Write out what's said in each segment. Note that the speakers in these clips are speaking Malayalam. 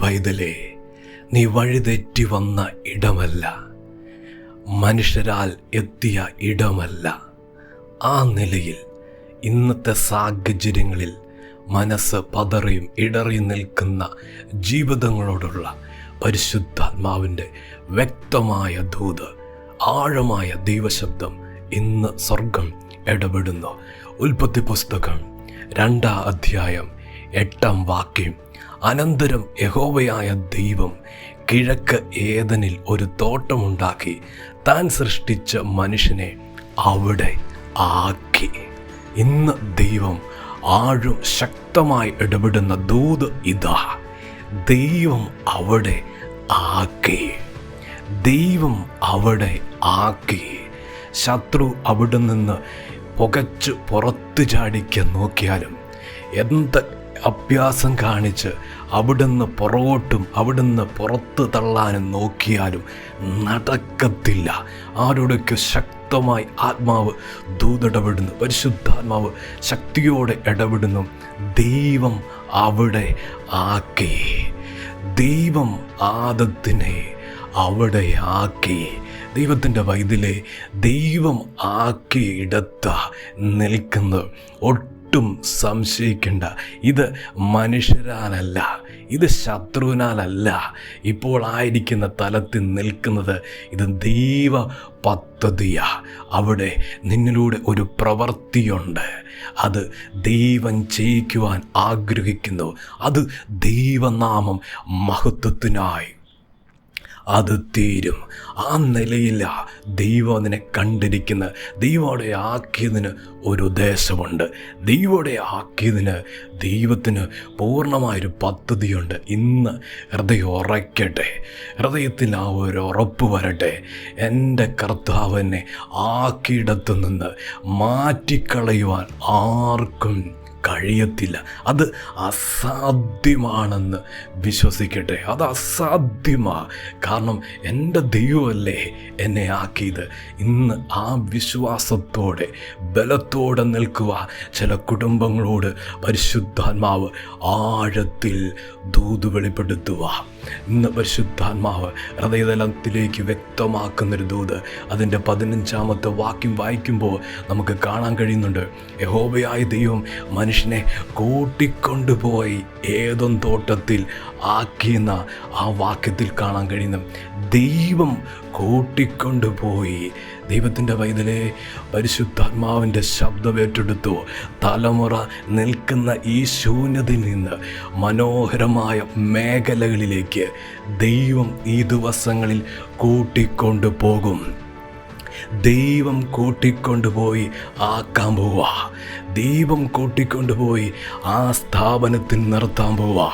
പൈതലേ, നീ വഴിതെറ്റി വന്ന ഇടമല്ല, മനുഷ്യരാൽ എത്തിയ ഇടമല്ല. ആ നിലയിൽ ഇന്നത്തെ സാഹചര്യങ്ങളിൽ മനസ്സ് പതറിയും ഇടറിയും നിൽക്കുന്ന ജീവിതങ്ങളോടുള്ള പരിശുദ്ധാത്മാവിൻ്റെ വ്യക്തമായ ദൂത്, ആഴമായ ദൈവശബ്ദം ഇന്ന് സ്വർഗം ഇടപെടുന്നു. ഉൽപ്പത്തി പുസ്തകം 2-ാം അധ്യായം 8-ാം വാക്യം. അനന്തരം യഹോവയായ ദൈവം കിഴക്ക് ഏദനിൽ ഒരു തോട്ടമുണ്ടാക്കി താൻ സൃഷ്ടിച്ച മനുഷ്യനെ അവിടെ ആക്കി. ഇന്ന് ദൈവം ആഴും ശക്തമായി ഇടപെടുന്ന ദൂത് ഇതാ. ദൈവം അവിടെ ആക്കി. ദൈവം അവിടെ ആക്കി. ശത്രു അവിടെ നിന്ന് പുകച്ച് പുറത്തു ചാടിക്കാൻ നോക്കിയാലും, എന്ത് അഭ്യാസം കാണിച്ച് അവിടുന്ന് പുറകോട്ടും അവിടുന്ന് പുറത്ത് തള്ളാനും നോക്കിയാലും നടക്കത്തില്ല. ആരോടൊക്കെ ശക്തമായി ആത്മാവ് ദൂതിടപെടുന്നു, പരിശുദ്ധാത്മാവ് ശക്തിയോടെ ഇടപെടുന്നു. ദൈവം അവിടെ ആക്കി. ദൈവം ആദത്തിനെ അവിടെ ആക്കി. ദൈവത്തിൻ്റെ വൈതിലെ ദൈവം ആക്കിയിടത്ത നിൽക്കുന്നത് ഒട്ടും സംശയിക്കേണ്ട. ഇത് മനുഷ്യരാലല്ല, ഇത് ശത്രുവിനാലല്ല ഇപ്പോൾ ആയിരിക്കുന്ന തലത്തിൽ നിൽക്കുന്നത്. ഇത് ദൈവ പദ്ധതിയാ. അവിടെ നിന്നിലൂടെ ഒരു പ്രവൃത്തിയുണ്ട്. അത് ദൈവം ചെയ്യിക്കുവാൻ ആഗ്രഹിക്കുന്നു. അത് ദൈവനാമം മഹത്വത്തിനായി അത് തീരും. ആ നിലയില്ല ദൈവം അതിനെ കണ്ടിരിക്കുന്നത്. ദൈവം അവിടെ ആക്കിയതിന് ഒരു ഉദ്ദേശമുണ്ട്. ദൈവം അവിടെ ആക്കിയതിന് ദൈവത്തിന് പൂർണ്ണമായൊരു പദ്ധതിയുണ്ട്. ഇന്ന് ഹൃദയം ഉറയ്ക്കട്ടെ, ഹൃദയത്തിൽ ആ ഒരു ഉറപ്പ് വരട്ടെ. എൻ്റെ കർത്താവ് എന്നെ ആക്കിയിടത്തു നിന്ന് മാറ്റിക്കളയുവാൻ ആർക്കും കഴിയത്തില്ല. അത് അസാധ്യമാണെന്ന് വിശ്വസിക്കട്ടെ. അത് അസാധ്യമാണ്. കാരണം എൻ്റെ ദൈവമല്ലേ എന്നെ ആക്കിയത്. ഇന്ന് ആ വിശ്വാസത്തോടെ ബലത്തോടെ നിൽക്കുക. ചില കുടുംബങ്ങളോട് പരിശുദ്ധാത്മാവ് ആഴത്തിൽ ദൂത് വെളിപ്പെടുത്തുക. ഇന്ന് പരിശുദ്ധാത്മാവ് ഹൃദയതലത്തിലേക്ക് വ്യക്തമാക്കുന്നൊരു ദൂത്. അതിൻ്റെ 15-ാമത്തെ വാക്യം വായിക്കുമ്പോൾ നമുക്ക് കാണാൻ കഴിയുന്നുണ്ട്. യഹോവയായ ദൈവം മനുഷ്യനെ കൂട്ടിക്കൊണ്ടുപോയി ഏദൻ തോട്ടത്തിൽ ആക്കിയെന്ന ആ വാക്യത്തിൽ കാണാൻ കഴിയുന്നു. ദൈവം കൂട്ടിക്കൊണ്ടുപോയി. ദൈവത്തിൻ്റെ വൈതലേ, പരിശുദ്ധാത്മാവിൻ്റെ ശബ്ദമേറ്റെടുത്തു. തലമുറ നിൽക്കുന്ന ഈ ശൂന്യതയിൽ നിന്ന് മനോഹരമായ മേഖലകളിലേക്ക് ദൈവം ഈ ദിവസങ്ങളിൽ കൂട്ടിക്കൊണ്ടു പോകും. ദൈവം കൂട്ടിക്കൊണ്ടുപോയി ആക്കാൻ പോവുക. ദൈവം കൂട്ടിക്കൊണ്ടുപോയി ആ സ്ഥാപനത്തിൽ നിർത്താൻ പോവുക.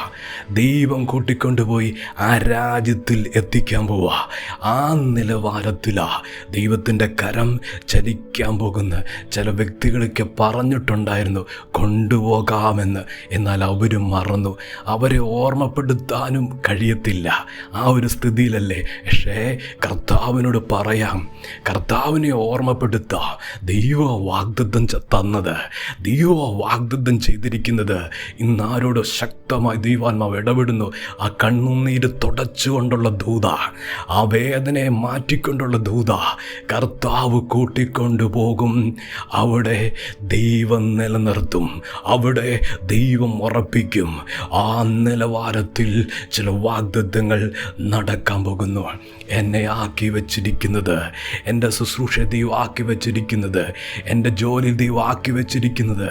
ദൈവം കൂട്ടിക്കൊണ്ടുപോയി ആ രാജ്യത്തിൽ എത്തിക്കാൻ പോവുക. ആ നിലവാരത്തിലാണ് ദൈവത്തിൻ്റെ കരം ചലിക്കാൻ പോകുന്ന. ചില വ്യക്തികളൊക്കെ പറഞ്ഞിട്ടുണ്ടായിരുന്നു കൊണ്ടുപോകാമെന്ന്, എന്നാൽ അവരും മറന്നു. അവരെ ഓർമ്മപ്പെടുത്താനും കഴിയത്തില്ല. ആ ഒരു സ്ഥിതിയിലല്ലേ. പക്ഷേ കർത്താവിനോട് പറയാം, കർത്താവിനെ ഓർമ്മപ്പെടുത്താം. ദൈവ വാഗ്ദത്തം തന്നത്, ദൈവ വാഗ്ദത്തം ചെയ്തിരിക്കുന്നത്. ഇന്നാരോട് ശക്തമായി ദൈവാത്മാവ് ഇടപെടുന്നു. ആ കണ്ണുനീര് തുടച്ചുകൊണ്ടുള്ള ദൂത, ആ വേദനയെ മാറ്റിക്കൊണ്ടുള്ള ദൂത കർത്താവ് കൂട്ടിക്കൊണ്ടുപോകും. അവിടെ ദൈവം നിലനിർത്തും. അവിടെ ദൈവം ഉറപ്പിക്കും. ആ നിലവാരത്തിൽ ചില വാഗ്ദത്തങ്ങൾ നടക്കാൻ പോകുന്നു. എന്നെ ആക്കി വച്ചിരിക്കുന്നത്, എൻ്റെ ശുശ്രൂഷ ദൈവം ആക്കി വച്ചിരിക്കുന്നത്, എൻ്റെ ജോലി ദൈവം ആക്കി വച്ചിരിക്കുന്നത്,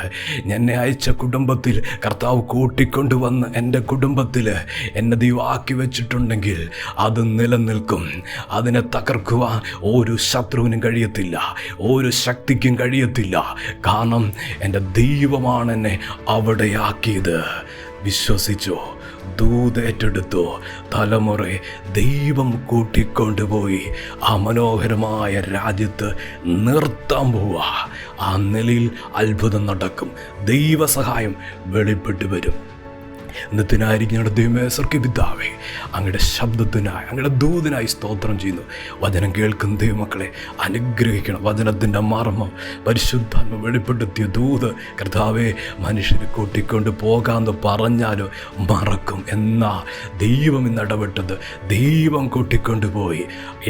എന്നെ അയച്ച കുടുംബത്തിൽ കർത്താവ് കൂട്ടിക്കൊണ്ടുവന്ന് എൻ്റെ കുടുംബത്തിൽ എന്നെ ദൈവം ആക്കി വെച്ചിട്ടുണ്ടെങ്കിൽ അത് നിലനിൽക്കും. അതിനെ തകർക്കുവാൻ ഒരു ശത്രുവിനും കഴിയത്തില്ല, ഒരു ശക്തിക്കും കഴിയത്തില്ല. കാരണം എൻ്റെ ദൈവമാണ് എന്നെ അവിടെയാക്കിയത്. വിശ്വസിച്ചോ? ദൂതേറ്റെടുത്തു. തലമുറ ദൈവം കൂട്ടിക്കൊണ്ടുപോയി ആ മനോഹരമായ രാജ്യത്ത് നിർത്താൻ പോവുക. ആ നിലയിൽ അത്ഭുതം നടക്കും. ദൈവസഹായം വെളിപ്പെട്ടു വരും. ഇന്നത്തിനായിരിക്കും ഞങ്ങളുടെ ദൈവമേ സ്വർഗ്ഗീയ പിതാവേ, അങ്ങയുടെ ശബ്ദത്തിനായി അങ്ങയുടെ ദൂതനായി സ്തോത്രം ചെയ്യുന്നു. വചനം കേൾക്കുന്ന ദൈവമക്കളെ അനുഗ്രഹിക്കണം. വചനത്തിൻ്റെ മർമ്മം പരിശുദ്ധാത്മ വെളിപ്പെടുത്തിയ ദൂത് കർത്താവേ, മനുഷ്യനെ കൂട്ടിക്കൊണ്ട് പോകാമെന്ന് പറഞ്ഞാലും മറക്കും. എന്നാൽ ദൈവം ഇന്ന് ഇടപെട്ടത്, ദൈവം കൂട്ടിക്കൊണ്ടുപോയി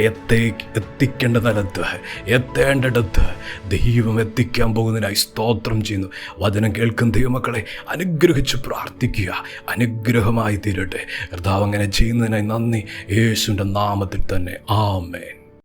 എത്തിക്കേണ്ട തലത്ത്, എത്തേണ്ടിടത്ത് ദൈവം എത്തിക്കാൻ പോകുന്നതിനായി സ്തോത്രം ചെയ്യുന്നു. വചനം കേൾക്കുന്ന ദൈവമക്കളെ അനുഗ്രഹിച്ച് പ്രാർത്ഥിക്കുക. അനുഗ്രഹമായി തീരട്ടെ. കർത്താവ് അങ്ങനെ ചെയ്യുന്നതിനായി നന്ദി. യേശുവിൻ്റെ നാമത്തിൽ തന്നെ ആമേൻ.